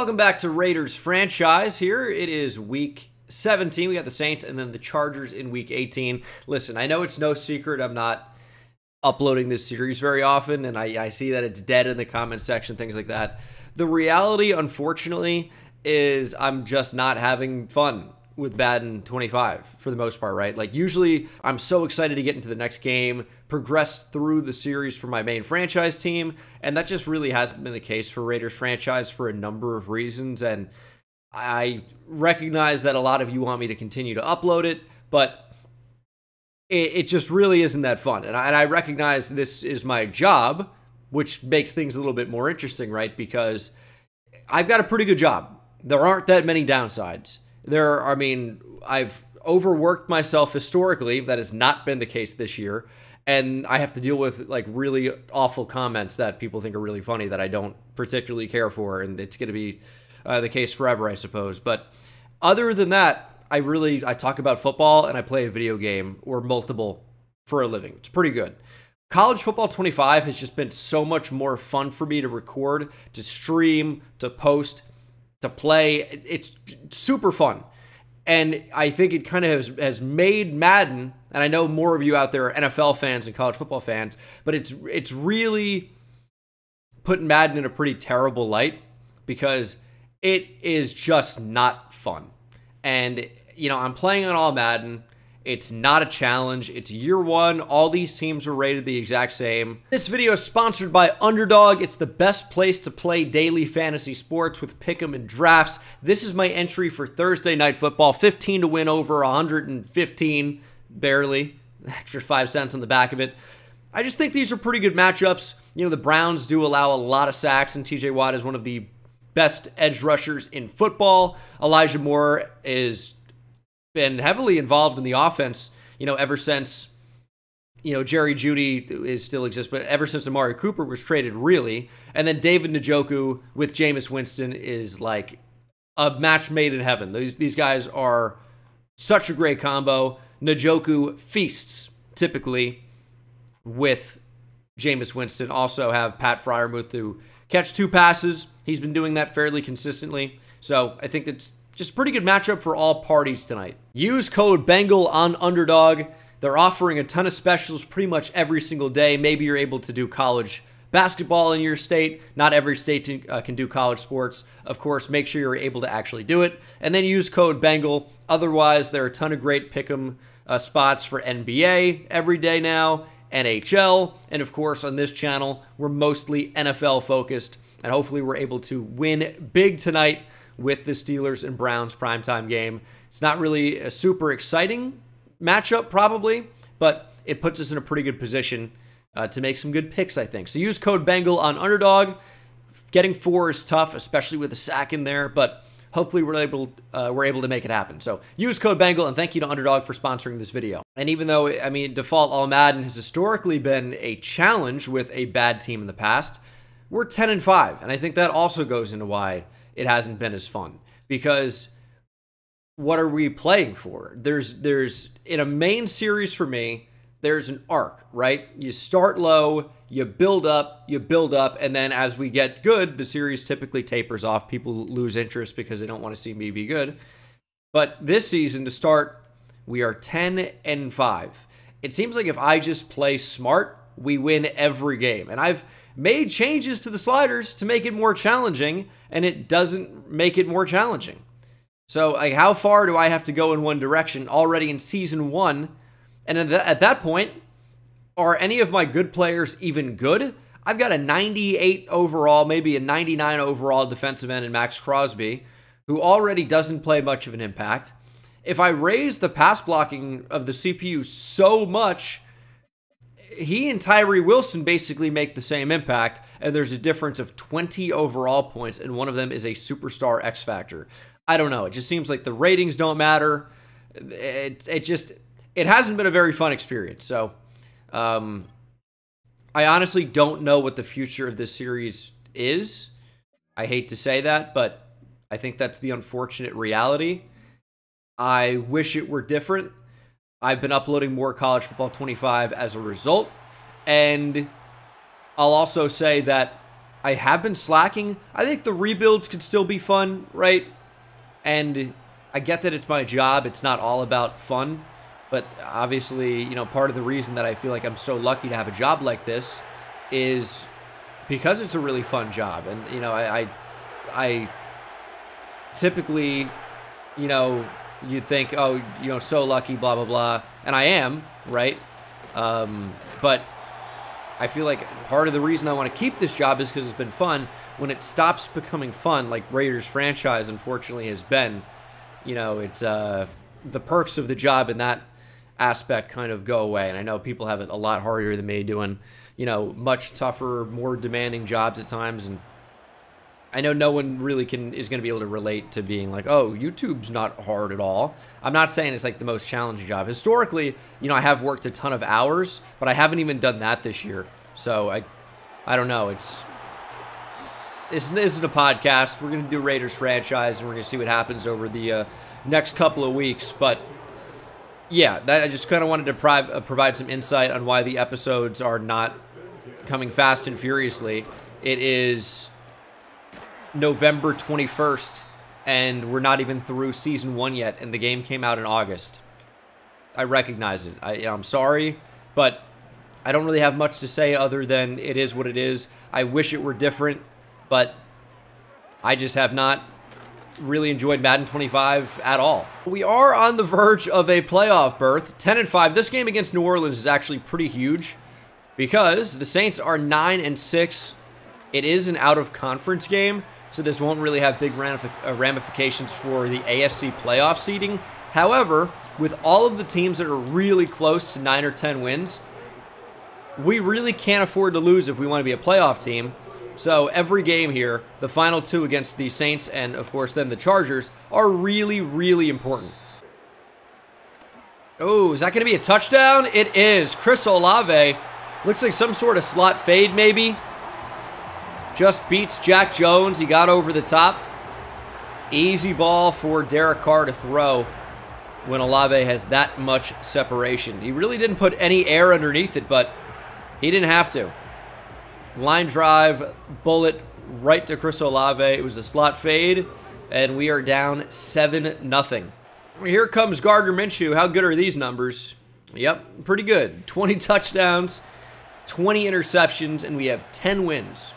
Welcome back to Raiders franchise. Here it is week 17. We got the Saints and then the Chargers in week 18. Listen, I know it's no secret I'm not uploading this series very often, and I see that it's dead in the comment section, things like that. The reality, unfortunately, is I'm just not having fun with Madden 25 for the most part, right? Like, usually I'm so excited to get into the next game, progress through the series for my main franchise team, and that just really hasn't been the case for Raiders franchise for a number of reasons. And I recognize that a lot of you want me to continue to upload it, but it just really isn't that fun. And I recognize this is my job, which makes things a little bit more interesting, right? Because I've got a pretty good job. There aren't that many downsides. I've overworked myself historically. That has not been the case this year. And I have to deal with like really awful comments that people think are really funny that I don't particularly care for. And it's going to be the case forever, I suppose. But other than that, I talk about football and I play a video game or multiple for a living. It's pretty good. College Football 25 has just been so much more fun for me to record, to stream, to post, to play. It's super fun. And I think it kind of has made Madden, and I know more of you out there are NFL fans and college football fans, but it's really put Madden in a pretty terrible light because it is just not fun. And, you know, I'm playing on all Madden. It's not a challenge. It's year one. All these teams are rated the exact same. This video is sponsored by Underdog. It's the best place to play daily fantasy sports with pick'em and drafts. This is my entry for Thursday Night Football. 15 to win over 115, barely. Extra 5 cents on the back of it. I just think these are pretty good matchups. You know, the Browns do allow a lot of sacks, and TJ Watt is one of the best edge rushers in football. Elijah Moore is been heavily involved in the offense, you know, ever since, you know, Jerry Jeudy still exists, but ever since Amari Cooper was traded, really. And then David Njoku with Jameis Winston is like a match made in heaven. These guys are such a great combo. Njoku feasts typically with Jameis Winston. Also have Pat Freiermuth to catch 2 passes. He's been doing that fairly consistently. So I think that's just a pretty good matchup for all parties tonight. Use code BENGAL on Underdog. They're offering a ton of specials pretty much every single day. Maybe you're able to do college basketball in your state. Not every state can do college sports. Of course, make sure you're able to actually do it. And then use code BENGAL. Otherwise, there are a ton of great pick'em spots for NBA every day now, NHL, and of course, on this channel, we're mostly NFL focused. And hopefully we're able to win big tonight with the Steelers and Browns primetime game. It's not really a super exciting matchup, probably, but it puts us in a pretty good position to make some good picks, I think. So use code BENGAL on Underdog. Getting 4 is tough, especially with a sack in there, but hopefully we're able to make it happen. So use code BENGAL, and thank you to Underdog for sponsoring this video. And even though, I mean, default all Madden has historically been a challenge with a bad team in the past, we're 10-5, and I think that also goes into why it hasn't been as fun, because what are we playing for? There's in a main series for me, there's an arc, right? You start low, you build up, and then as we get good, the series typically tapers off. People lose interest because they don't want to see me be good. But this season, to start, we are 10-5. It seems like if I just play smart, we win every game. And I've made changes to the sliders to make it more challenging, and it doesn't make it more challenging. So, like, how far do I have to go in one direction already in Season 1? And at that point, are any of my good players even good? I've got a 98 overall, maybe a 99 overall defensive end in Max Crosby, who already doesn't play much of an impact. If I raise the pass blocking of the CPU so much, he and Tyree Wilson basically make the same impact, and there's a difference of 20 overall points, and one of them is a superstar X Factor. I don't know. It just seems like the ratings don't matter. It hasn't been a very fun experience. So I honestly don't know what the future of this series is. I hate to say that, but I think that's the unfortunate reality. I wish it were different. I've been uploading more College Football 25 as a result. And I'll also say that I have been slacking. I think the rebuilds could still be fun, right? And I get that it's my job. It's not all about fun. But obviously, you know, part of the reason that I feel like I'm so lucky to have a job like this is because it's a really fun job. And, you know, I typically, you know, you'd think, oh, you know, so lucky, blah, blah, blah. And I am, right? But I feel like part of the reason I want to keep this job is because it's been fun. When it stops becoming fun, like Raiders franchise unfortunately has been, you know, it's the perks of the job in that aspect kind of go away. And I know people have it a lot harder than me doing, you know, much tougher, more demanding jobs at times. And I know no one really is going to be able to relate to being like, oh, YouTube's not hard at all. I'm not saying it's like the most challenging job. Historically, you know, I have worked a ton of hours, but I haven't even done that this year. So I don't know. This isn't a podcast. We're going to do Raiders franchise, and we're going to see what happens over the next couple of weeks. But yeah, I just kind of wanted to provide some insight on why the episodes are not coming fast and furiously. It is November 21st, and we're not even through Season 1 yet, and the game came out in August. I recognize it. I'm sorry, but I don't really have much to say other than it is what it is. I wish it were different, but I just have not really enjoyed Madden 25 at all. We are on the verge of a playoff berth, 10-5. This game against New Orleans is actually pretty huge because the Saints are 9-6. It is an out-of-conference game, so this won't really have big ramifications for the AFC playoff seeding. However, with all of the teams that are really close to 9 or 10 wins, we really can't afford to lose if we want to be a playoff team. So every game here, the final two against the Saints and, of course, then the Chargers, are really, really important. Oh, is that going to be a touchdown? It is. Chris Olave looks like some sort of slot fade, maybe. Just beats Jack Jones. He got over the top. Easy ball for Derek Carr to throw when Olave has that much separation. He really didn't put any air underneath it, but he didn't have to. Line drive, bullet right to Chris Olave. It was a slot fade, and we are down 7-0. Here comes Gardner Minshew. How good are these numbers? Yep, pretty good. 20 touchdowns, 20 interceptions, and we have 10 wins.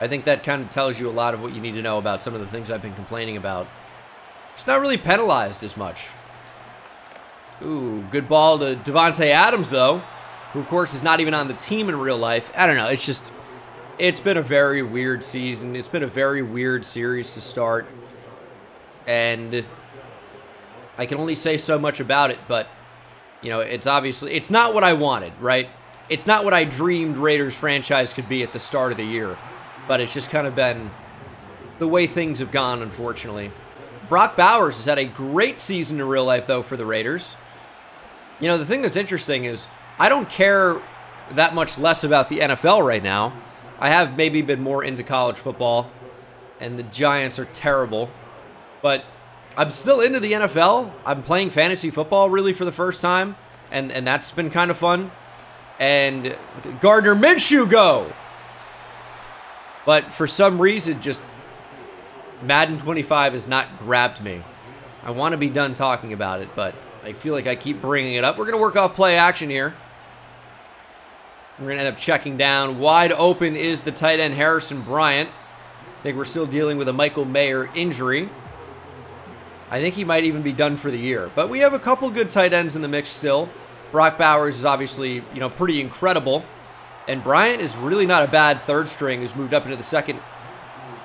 I think that kind of tells you a lot of what you need to know about some of the things I've been complaining about. It's not really penalized as much. Ooh, good ball to Davante Adams, though, who, of course, is not even on the team in real life. I don't know. It's been a very weird season. It's been a very weird series to start. And I can only say so much about it, but, you know, it's not what I wanted, right? It's not what I dreamed Raiders franchise could be at the start of the year. But it's just kind of been the way things have gone, unfortunately. Brock Bowers has had a great season in real life, though, for the Raiders. You know, the thing that's interesting is I don't care that much less about the NFL right now. I have maybe been more into college football, and the Giants are terrible. But I'm still into the NFL. I'm playing fantasy football, really, for the first time, and that's been kind of fun. And Gardner Minshew go! But for some reason, just Madden 25 has not grabbed me. I want to be done talking about it, but I feel like I keep bringing it up. We're going to work off play action here. We're going to end up checking down. Wide open is the tight end, Harrison Bryant. I think we're still dealing with a Michael Mayer injury. I think he might even be done for the year. But we have a couple good tight ends in the mix still. Brock Bowers is obviously, you know, pretty incredible. And Bryant is really not a bad third string who's moved up into the second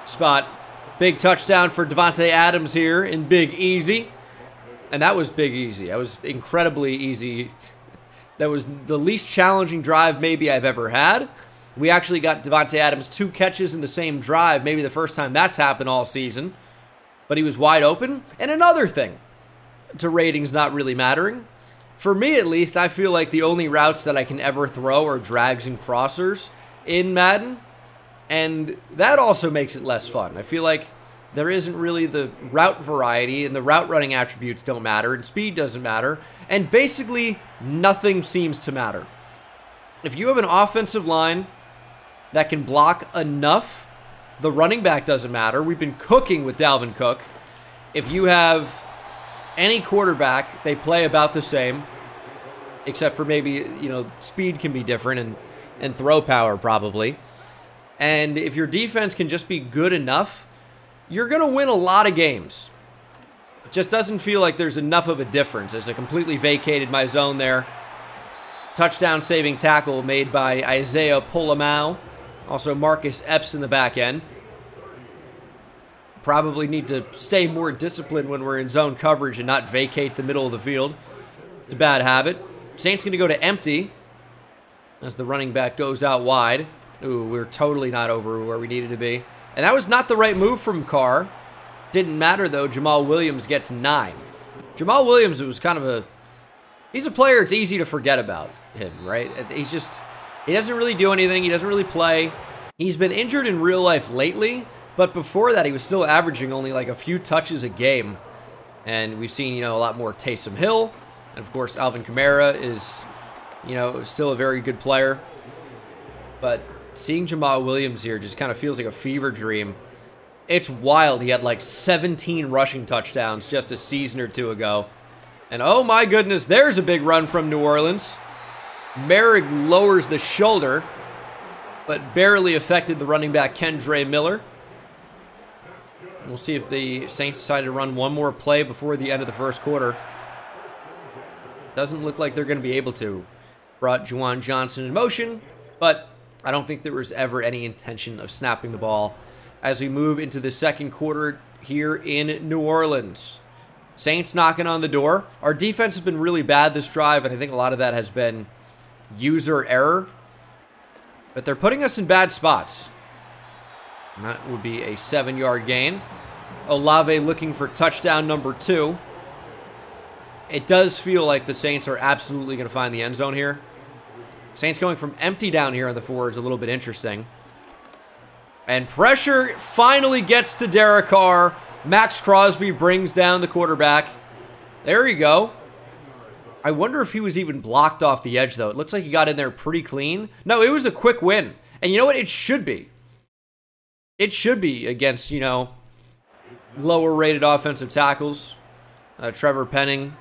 spot. Big touchdown for Davante Adams here in Big Easy. And that was Big Easy. That was incredibly easy. That was the least challenging drive maybe I've ever had. We actually got Davante Adams 2 catches in the same drive. Maybe the first time that's happened all season. But he was wide open. And another thing to ratings not really mattering. For me, at least, I feel like the only routes that I can ever throw are drags and crossers in Madden. And that also makes it less fun. I feel like there isn't really the route variety, and the route running attributes don't matter, and speed doesn't matter, and basically nothing seems to matter. If you have an offensive line that can block enough. The running back doesn't matter. We've been cooking with Dalvin Cook. If you have any quarterback, they play about the same, except for maybe, you know, speed can be different and throw power probably. And if your defense can just be good enough, you're going to win a lot of games. It just doesn't feel like there's enough of a difference, as I completely vacated my zone there. Touchdown saving tackle made by Isaiah Polamau. Also Marcus Epps in the back end. Probably need to stay more disciplined when we're in zone coverage and not vacate the middle of the field. It's a bad habit. Saints going to go to empty as the running back goes out wide. Ooh, we're totally not over where we needed to be. And that was not the right move from Carr. Didn't matter, though. Jamal Williams gets 9. Jamal Williams was kind of a... He's a player it's easy to forget about him, right? He's just... He doesn't really do anything. He doesn't really play. He's been injured in real life lately, but before that, he was still averaging only like a few touches a game. And we've seen, you know, a lot more Taysom Hill. And, of course, Alvin Kamara is, you know, still a very good player. But seeing Jamal Williams here just kind of feels like a fever dream. It's wild. He had like 17 rushing touchdowns just a season or two ago. And, oh, my goodness, there's a big run from New Orleans. Merrick lowers the shoulder, but barely affected the running back Kendre Miller. We'll see if the Saints decide to run one more play before the end of the first quarter. Doesn't look like they're going to be able to. Brought Juwan Johnson in motion, but I don't think there was ever any intention of snapping the ball as we move into the second quarter here in New Orleans. Saints knocking on the door. Our defense has been really bad this drive, and I think a lot of that has been user error, but they're putting us in bad spots. And that would be a 7-yard gain. Olave looking for touchdown number 2. It does feel like the Saints are absolutely going to find the end zone here. Saints going from empty down here on the 4 is a little bit interesting. And pressure finally gets to Derek Carr. Max Crosby brings down the quarterback. There you go. I wonder if he was even blocked off the edge, though. It looks like he got in there pretty clean. No, it was a quick win. And you know what? It should be. It should be against, you know, lower-rated offensive tackles. Trevor Penning,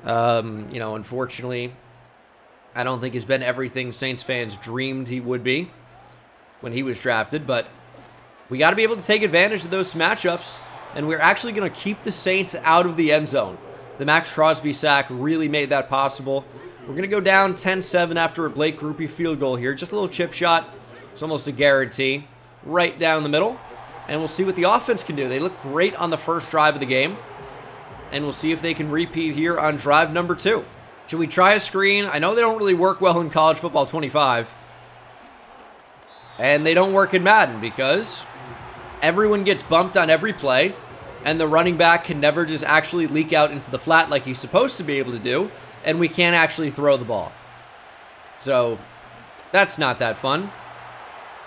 you know, unfortunately, I don't think has been everything Saints fans dreamed he would be when he was drafted. But we got to be able to take advantage of those matchups. And we're actually going to keep the Saints out of the end zone. The Max Crosby sack really made that possible. We're going to go down 10-7 after a Blake Grupe field goal here. Just a little chip shot. It's almost a guarantee. Right down the middle. And we'll see what the offense can do. They look great on the first drive of the game. And we'll see if they can repeat here on drive number 2. Should we try a screen? I know they don't really work well in College Football 25. And they don't work in Madden because everyone gets bumped on every play. And the running back can never just actually leak out into the flat like he's supposed to be able to do. And we can't actually throw the ball. So, that's not that fun.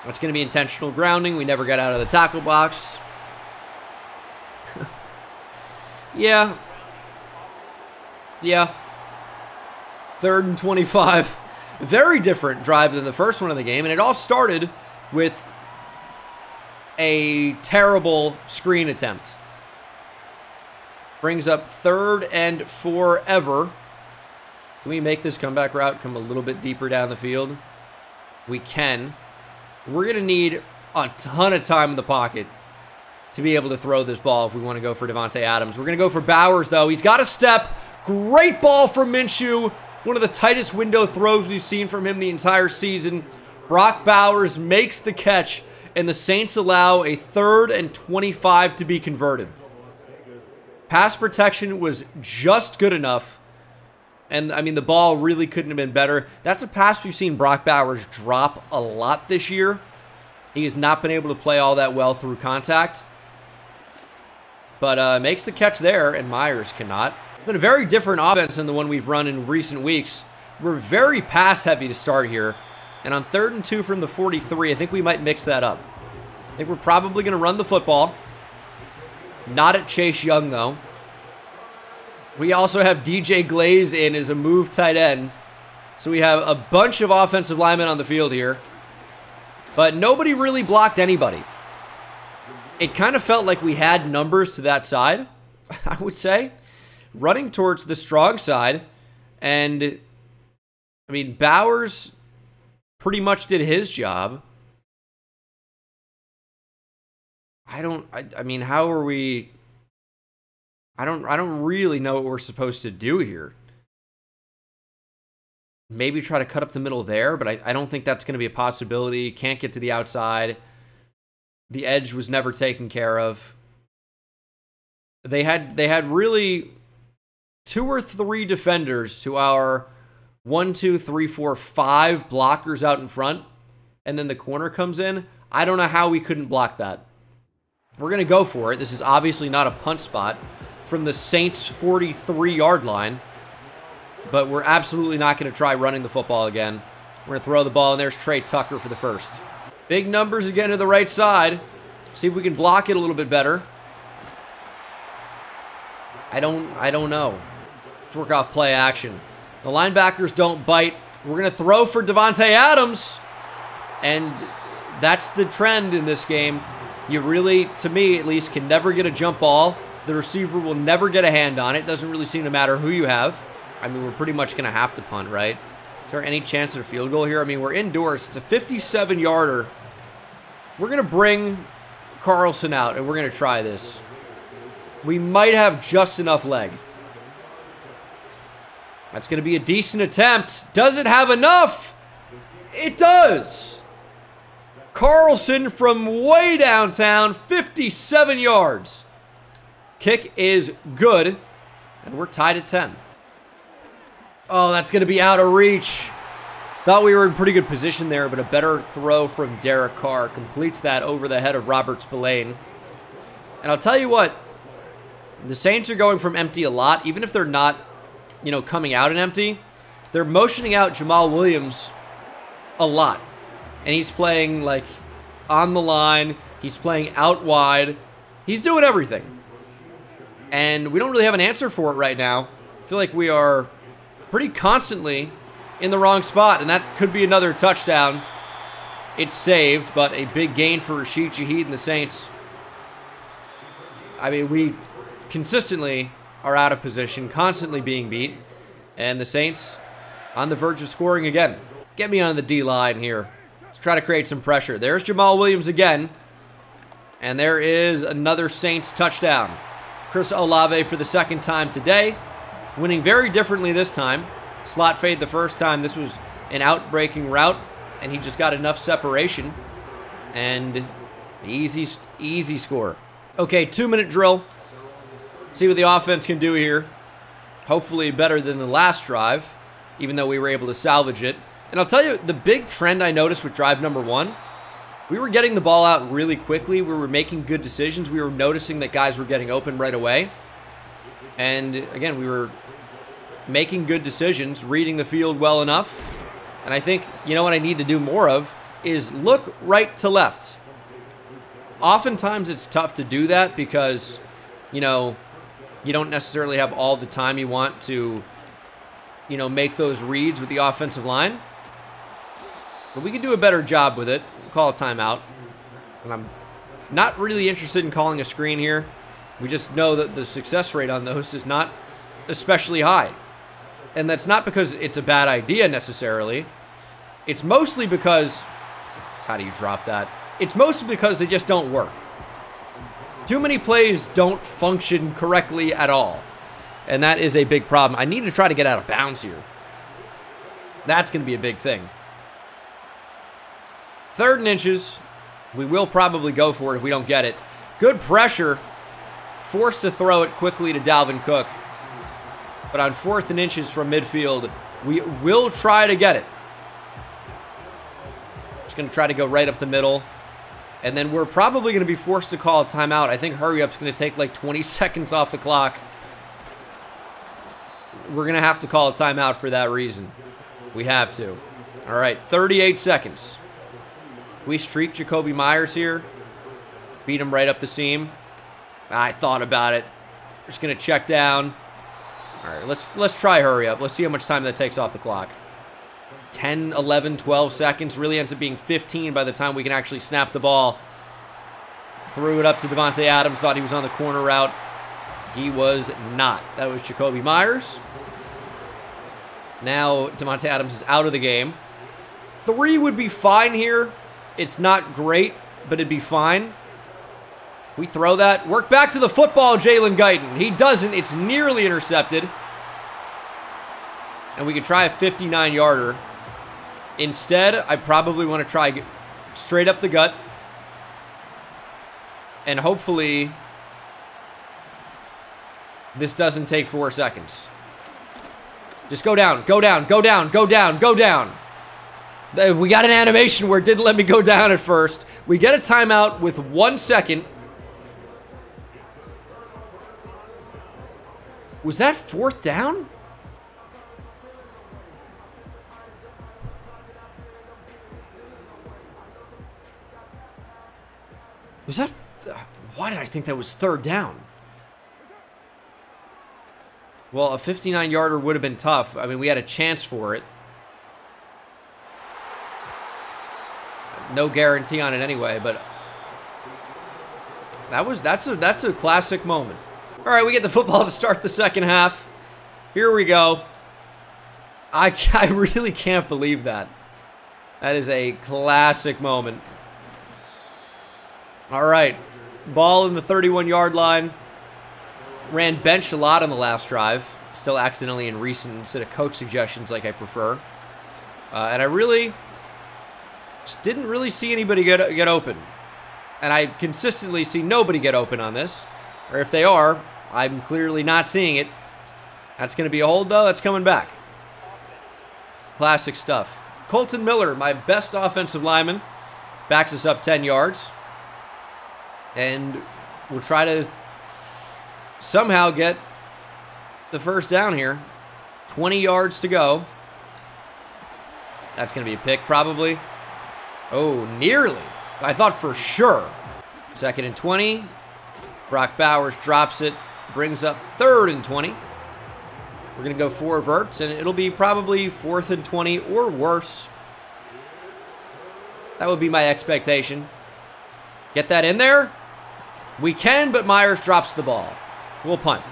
It's going to be intentional grounding. We never got out of the tackle box. Yeah. 3rd and 25. Very different drive than the first one of the game. And it all started with a terrible screen attempt. Brings up 3rd and 4 ever. Can we make this comeback route come a little bit deeper down the field? We can. We're going to need a ton of time in the pocket to be able to throw this ball if we want to go for Devontae Adams. We're going to go for Bowers, though. He's got a step. Great ball from Minshew. One of the tightest window throws we've seen from him the entire season. Brock Bowers makes the catch, and the Saints allow a 3rd and 25 to be converted. Pass protection was just good enough. And, I mean, the ball really couldn't have been better. That's a pass we've seen Brock Bowers drop a lot this year. He has not been able to play all that well through contact. But makes the catch there, and Myers cannot. It's been a very different offense than the one we've run in recent weeks. We're very pass-heavy to start here. And on 3rd and 2 from the 43, I think we might mix that up. I think we're probably going to run the football. Not at Chase Young, though. We also have DJ Glaze in as a move tight end. So we have a bunch of offensive linemen on the field here. But nobody really blocked anybody. It kind of felt like we had numbers to that side, I would say. Running towards the strong side. And, I mean, Bowers pretty much did his job. I mean, how are we... I don't really know what we're supposed to do here. Maybe try to cut up the middle there, but I don't think that's going to be a possibility. Can't get to the outside. The edge was never taken care of. They had really 2 or 3 defenders to our 1, 2, 3, 4, 5 blockers out in front, and then the corner comes in. I don't know how we couldn't block that. We're going to go for it. This is obviously not a punt spot from the Saints' 43-yard line, but we're absolutely not going to try running the football again. We're going to throw the ball, and there's Trey Tucker for the first. Big numbers again to the right side. See if we can block it a little bit better. I don't know. Let's work off play action. The linebackers don't bite. We're going to throw for Devontae Adams, and that's the trend in this game. You really, to me at least, can never get a jump ball. The receiver will never get a hand on it. Doesn't really seem to matter who you have. I mean, we're pretty much going to have to punt, right? Is there any chance of a field goal here? I mean, we're indoors. It's a 57-yarder. We're going to bring Carlson out, and we're going to try this. We might have just enough leg. That's going to be a decent attempt. Does it have enough? It does. Carlson from way downtown, 57 yards. Kick is good, and we're tied at 10. Oh, that's going to be out of reach. Thought we were in pretty good position there, but a better throw from Derek Carr completes that over the head of Robert Spillane. And I'll tell you what, the Saints are going from empty a lot, even if they're not, you know, coming out in empty. They're motioning out Jamal Williams a lot. And he's playing, like, on the line. He's playing out wide. He's doing everything. And we don't really have an answer for it right now. I feel like we are pretty constantly in the wrong spot, and that could be another touchdown. It's saved, but a big gain for Rashid Shaheed and the Saints. I mean, we consistently are out of position, constantly being beat, and the Saints on the verge of scoring again. Get me on the D-line here. Let's try to create some pressure. There's Jamal Williams again, and there is another Saints touchdown. Chris Olave for the second time today, winning very differently this time. Slot fade the first time. This was an out-breaking route, and he just got enough separation, and easy score. Okay, 2-minute drill. See what the offense can do here. Hopefully better than the last drive, even though we were able to salvage it. And I'll tell you, the big trend I noticed with drive number 1, we were getting the ball out really quickly. We were making good decisions. We were noticing that guys were getting open right away. And again, we were making good decisions, reading the field well enough. And I think, you know what I need to do more of is look right to left. Oftentimes it's tough to do that because, you know, you don't necessarily have all the time you want to, you know, make those reads with the offensive line. But we can do a better job with it. Call a timeout. And I'm not really interested in calling a screen here. We just know that the success rate on those is not especially high. And that's not because it's a bad idea necessarily. It's mostly because, how do you drop that? It's mostly because they just don't work. Too many plays don't function correctly at all. And that is a big problem. I need to try to get out of bounds here. That's going to be a big thing. 3rd and inches. We will probably go for it if we don't get it. Good pressure. Forced to throw it quickly to Dalvin Cook. But on 4th and inches from midfield, we will try to get it. Just going to try to go right up the middle. And then we're probably going to be forced to call a timeout. I think hurry up's going to take like 20 seconds off the clock. We're going to have to call a timeout for that reason. We have to. All right, 38 seconds. We streak Jacoby Myers here. Beat him right up the seam. I thought about it. Just going to check down. All right, let's try hurry up. Let's see how much time that takes off the clock. 10, 11, 12 seconds. Really ends up being 15 by the time we can actually snap the ball. Threw it up to Davante Adams. Thought he was on the corner route. He was not. That was Jacoby Myers. Now Davante Adams is out of the game. 3 would be fine here. It's not great, but it'd be fine. We throw that. Work back to the football, Jalen Guyton. He doesn't. It's nearly intercepted. And we could try a 59-yarder. Instead, I probably want to try straight up the gut. And hopefully, this doesn't take 4 seconds. Just go down, go down, go down, go down, go down. We got an animation where it didn't let me go down at first. We get a timeout with 1 second. Was that 4th down? Was that... Why did I think that was 3rd down? Well, a 59-yarder would have been tough. I mean, we had a chance for it. No guarantee on it anyway, but... That's a classic moment. All right, we get the football to start the second half. Here we go. I really can't believe that. That is a classic moment. All right, ball in the 31-yard line. Ran bench a lot on the last drive. Still accidentally in recent instead of coach suggestions like I prefer. And I really just didn't really see anybody get open. And I consistently see nobody get open on this. Or if they are, I'm clearly not seeing it. That's going to be a hold, though. That's coming back. Classic stuff. Colton Miller, my best offensive lineman, backs us up 10 yards. And we'll try to somehow get the first down here. 20 yards to go. That's going to be a pick, probably. Oh, nearly. I thought for sure. 2nd and 20. Brock Bowers drops it. Brings up 3rd and 20. We're going to go 4 verts, and it'll be probably 4th and 20 or worse. That would be my expectation. Get that in there? We can, but Myers drops the ball. We'll punt.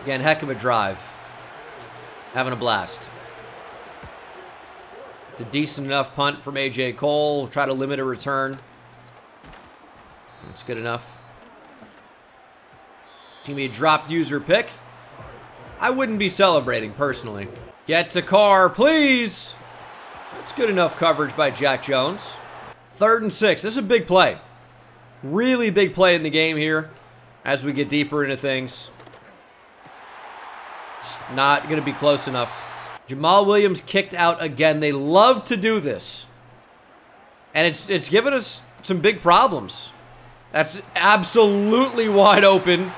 Again, heck of a drive. Having a blast. It's a decent enough punt from A.J. Cole. We'll try to limit a return. That's good enough. It's going to be a dropped user pick. I wouldn't be celebrating, personally. Get to Carr, please. That's good enough coverage by Jack Jones. 3rd and 6. This is a big play. Really big play in the game here as we get deeper into things. It's not going to be close enough. Jamal Williams kicked out again. They love to do this. And it's given us some big problems. That's absolutely wide open.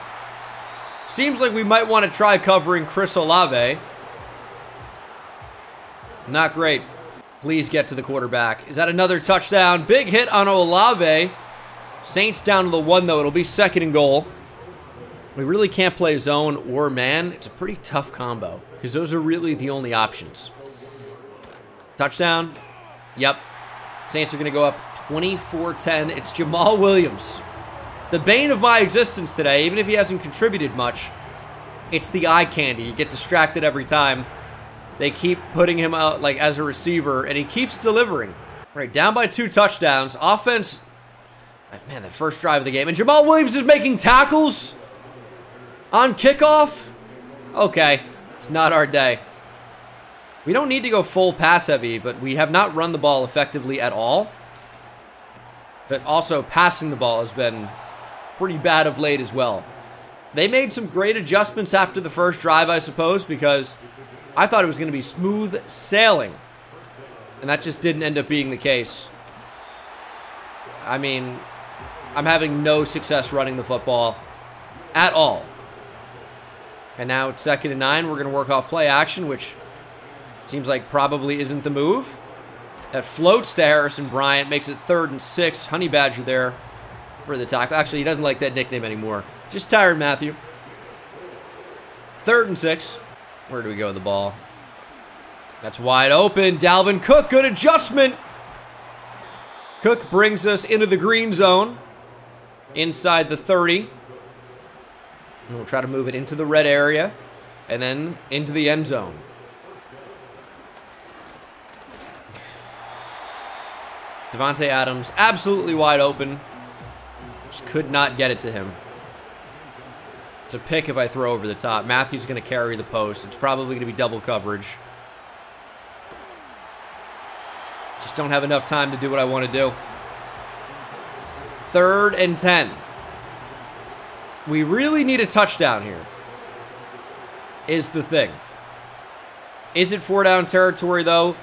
Seems like we might want to try covering Chris Olave. Not great. Please get to the quarterback. Is that another touchdown? Big hit on Olave. Saints down to the 1, though. It'll be 2nd and goal. We really can't play zone or man. It's a pretty tough combo because those are really the only options. Touchdown. Yep. Saints are going to go up 24-10. It's Jamal Williams. The bane of my existence today, even if he hasn't contributed much, it's the eye candy. You get distracted every time. They keep putting him out like as a receiver, and he keeps delivering. All right, down by 2 touchdowns. Offense, man, the first drive of the game. And Jamal Williams is making tackles on kickoff? Okay, it's not our day. We don't need to go full pass heavy, but we have not run the ball effectively at all. But also passing the ball has been pretty bad of late as well. They made some great adjustments after the first drive, I suppose, because I thought it was going to be smooth sailing. And that just didn't end up being the case. I mean, I'm having no success running the football at all. And now it's 2nd and 9. We're going to work off play action, which seems like probably isn't the move. That floats to Harrison Bryant, makes it 3rd and 6. Honey Badger there for the tackle. Actually, he doesn't like that nickname anymore. Just Tyrann Mathieu. 3rd and 6. Where do we go with the ball? That's wide open. Dalvin Cook, good adjustment. Cook brings us into the green zone. Inside the 30. And we'll try to move it into the red area. And then into the end zone. Davante Adams, absolutely wide open. Just could not get it to him. It's a pick if I throw over the top. Matthew's going to carry the post. It's probably going to be double coverage. Just don't have enough time to do what I want to do. 3rd and 10. We really need a touchdown here, is the thing. Is it 4-down territory, though?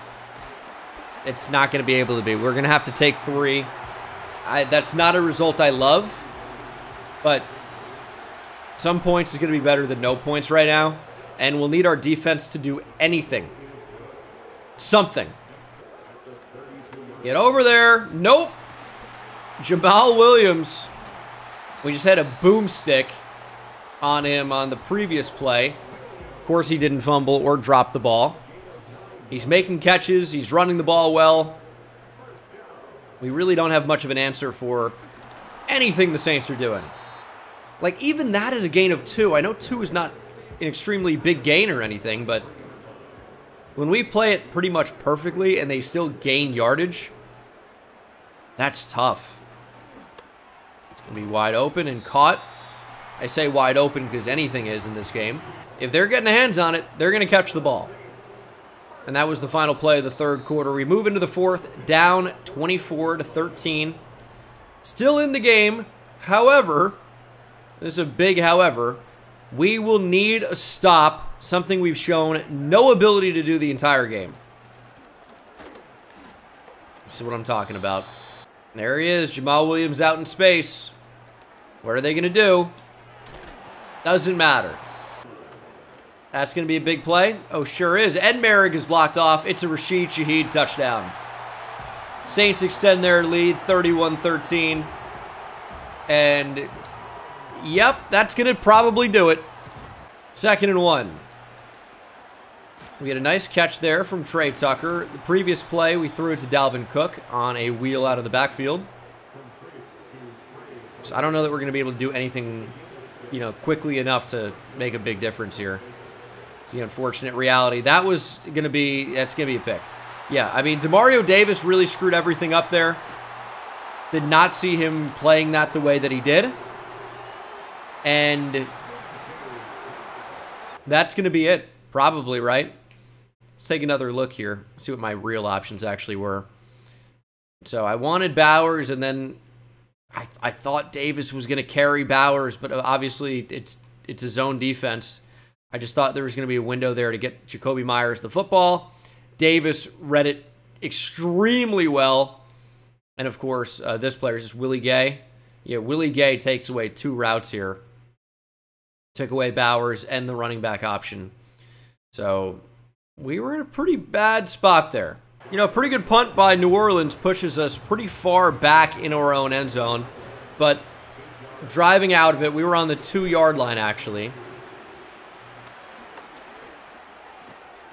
It's not going to be able to be. We're going to have to take 3. That's not a result I love, but some points is going to be better than no points right now, and we'll need our defense to do anything. Something. Get over there. Nope. Jamal Williams. We just had a boomstick on him on the previous play. Of course, he didn't fumble or drop the ball. He's making catches. He's running the ball well. We really don't have much of an answer for anything the Saints are doing. Like, even that is a gain of 2. I know 2 is not an extremely big gain or anything, but when we play it pretty much perfectly and they still gain yardage, that's tough. It's going to be wide open and caught. I say wide open because anything is in this game. If they're getting hands on it, they're going to catch the ball. And that was the final play of the 3rd quarter. We move into the 4th, down 24-13. Still in the game. However, this is a big however, we will need a stop, something we've shown no ability to do the entire game. This is what I'm talking about. There he is, Jamal Williams out in space. What are they going to do? Doesn't matter. That's going to be a big play. Oh, sure is. Ed Merrick is blocked off. It's a Rashid Shaheed touchdown. Saints extend their lead, 31-13. And, yep, that's going to probably do it. 2nd and 1. We had a nice catch there from Trey Tucker. The previous play, we threw it to Dalvin Cook on a wheel out of the backfield. So I don't know that we're going to be able to do anything, you know, quickly enough to make a big difference here. It's the unfortunate reality. That's going to be a pick. Yeah, I mean, Demario Davis really screwed everything up there. Did not see him playing that the way that he did. And that's going to be it, probably, right? Let's take another look here. See what my real options actually were. So I wanted Bowers, and then I thought Davis was going to carry Bowers, but obviously it's a zone defense. I just thought there was going to be a window there to get Jacoby Myers the football. Davis read it extremely well. And, of course, this player is just Willie Gay. Yeah, Willie Gay takes away 2 routes here. Took away Bowers and the running back option. So we were in a pretty bad spot there. You know, a pretty good punt by New Orleans pushes us pretty far back in our own end zone. But driving out of it, we were on the 2-yard line, actually.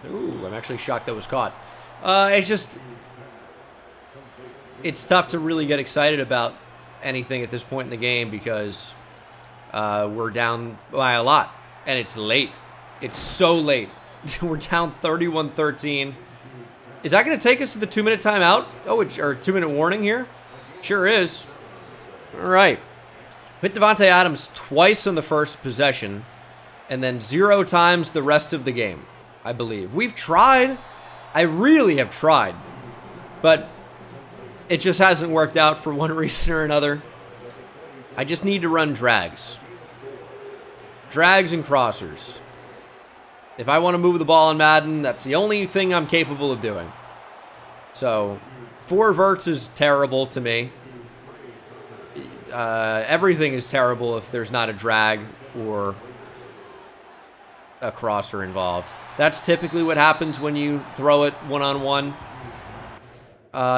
Ooh, I'm actually shocked that was caught. It's tough to really get excited about anything at this point in the game because we're down by a lot, and it's late. It's so late. We're down 31-13. Is that going to take us to the 2-minute timeout? Oh, or 2-minute warning here? Sure is. All right. Hit Davante Adams twice on the first possession, and then 0 times the rest of the game, I believe. We've tried. I really have tried. But it just hasn't worked out for one reason or another. I just need to run drags. Drags and crossers. If I want to move the ball in Madden, that's the only thing I'm capable of doing. So, 4 verts is terrible to me. Everything is terrible if there's not a drag or a crosser involved. That's typically what happens when you throw it one-on-one.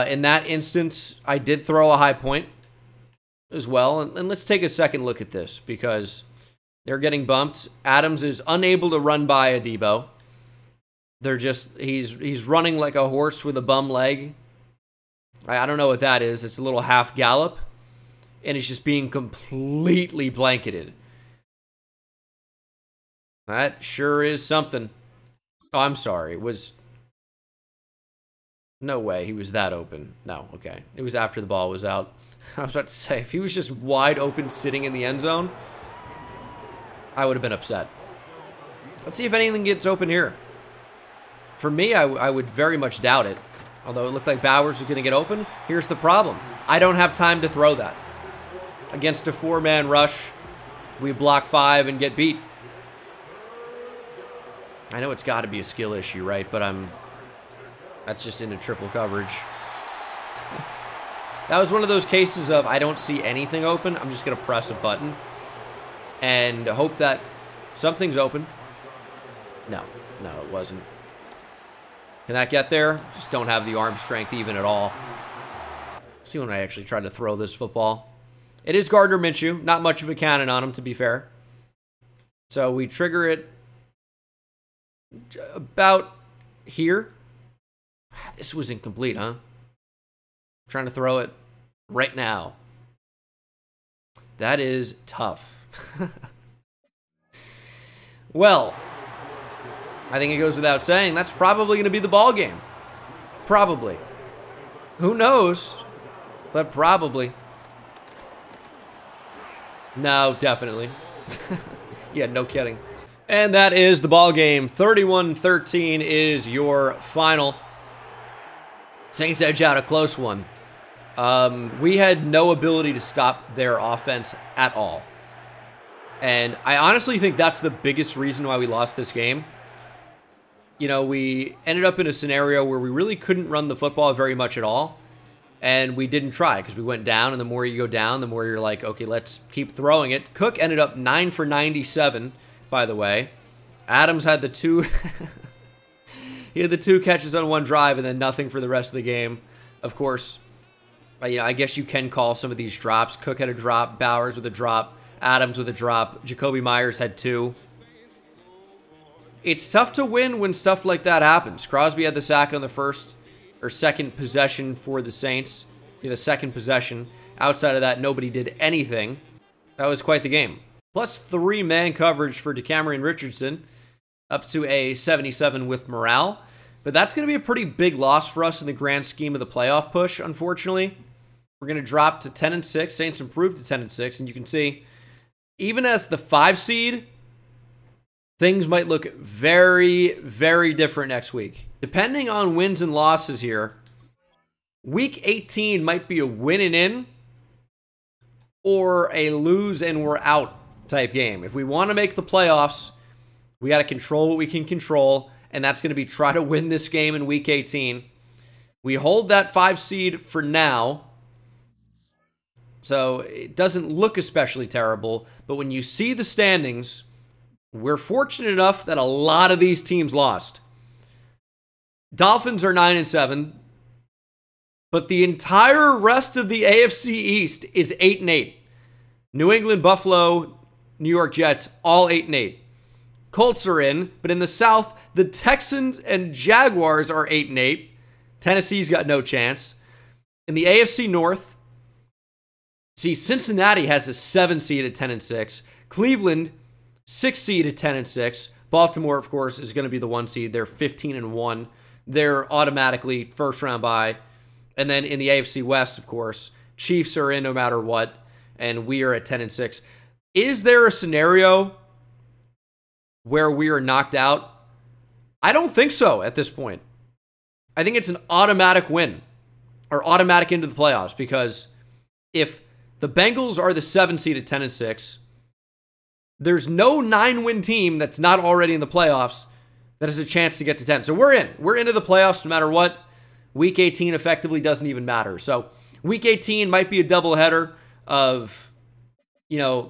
In that instance, I did throw a high point as well. And let's take a second look at this because they're getting bumped. Adams is unable to run by a Debo. They're just, he's running like a horse with a bum leg. I don't know what that is. It's a little half gallop. And he's just being completely blanketed. That sure is something. Oh, I'm sorry. It was... No way he was that open. No, okay. It was after the ball was out. I was about to say, if he was just wide open sitting in the end zone, I would have been upset. Let's see if anything gets open here. For me, I would very much doubt it. Although it looked like Bowers was going to get open. Here's the problem. I don't have time to throw that. Against a 4-man rush, we block 5 and get beat. I know it's got to be a skill issue, right? But that's just into triple coverage. That was one of those cases of I don't see anything open. I'm just going to press a button and hope that something's open. No, it wasn't. Can that get there? Just don't have the arm strength even at all. See when I actually tried to throw this football. It is Gardner Minshew. Not much of a cannon on him, to be fair. So we trigger it about here. This was incomplete, huh? I'm trying to throw it right now. That is tough. Well, I think it goes without saying, that's probably going to be the ball game. Probably. Who knows? But probably. No, definitely. Yeah, no kidding. And that is the ball game. 31-13 is your final. Saints edge out a close one. We had no ability to stop their offense at all. And I honestly think that's the biggest reason why we lost this game. You know, we ended up in a scenario where we really couldn't run the football very much at all. And we didn't try because we went down. And the more you go down, the more you're like, okay, let's keep throwing it. Cook ended up 9 for 97, by the way. Adams had the 2... he had the 2 catches on 1 drive and then nothing for the rest of the game. Of course, I guess you can call some of these drops. Cook had a drop. Bowers with a drop. Adams with a drop. Jacoby Myers had 2. It's tough to win when stuff like that happens. Crosby had the sack on the first or second possession for the Saints. Yeah, the second possession. Outside of that, nobody did anything. That was quite the game. Plus 3-man coverage for DeCamerion Richardson. Up to a 77 with morale. But that's going to be a pretty big loss for us in the grand scheme of the playoff push, unfortunately. We're going to drop to 10-6. Saints improved to 10-6. And you can see, even as the 5 seed, things might look very, very different next week. Depending on wins and losses here, week 18 might be a win and in or a lose and we're out type game. If we want to make the playoffs, we got to control what we can control, and that's going to be try to win this game in week 18. We hold that 5 seed for now, so it doesn't look especially terrible, but when you see the standings, we're fortunate enough that a lot of these teams lost. Dolphins are 9-7, but the entire rest of the AFC East is 8-8. New England, Buffalo, New York Jets, all 8-8. Colts are in, but in the South, the Texans and Jaguars are 8-8. Tennessee's got no chance. In the AFC North, see, Cincinnati has a 7 seed at 10-6. Cleveland, 6 seed at 10-6. Baltimore, of course, is going to be the 1 seed. They're 15-1. They're automatically first round bye. And then in the AFC West, of course, Chiefs are in no matter what, and we are at 10-6. Is there a scenario where we are knocked out? I don't think so at this point. I think it's an automatic win or automatic into the playoffs, because if the Bengals are the 7 seed at 10-6, there's no 9-win team that's not already in the playoffs that has a chance to get to 10. So we're in. We're into the playoffs no matter what. Week 18 effectively doesn't even matter. So week 18 might be a doubleheader of,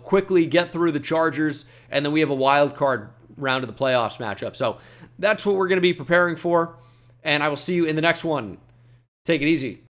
quickly get through the Chargers, and then we have a wild card round of the playoffs matchup. So that's what we're going to be preparing for, and I will see you in the next one. Take it easy.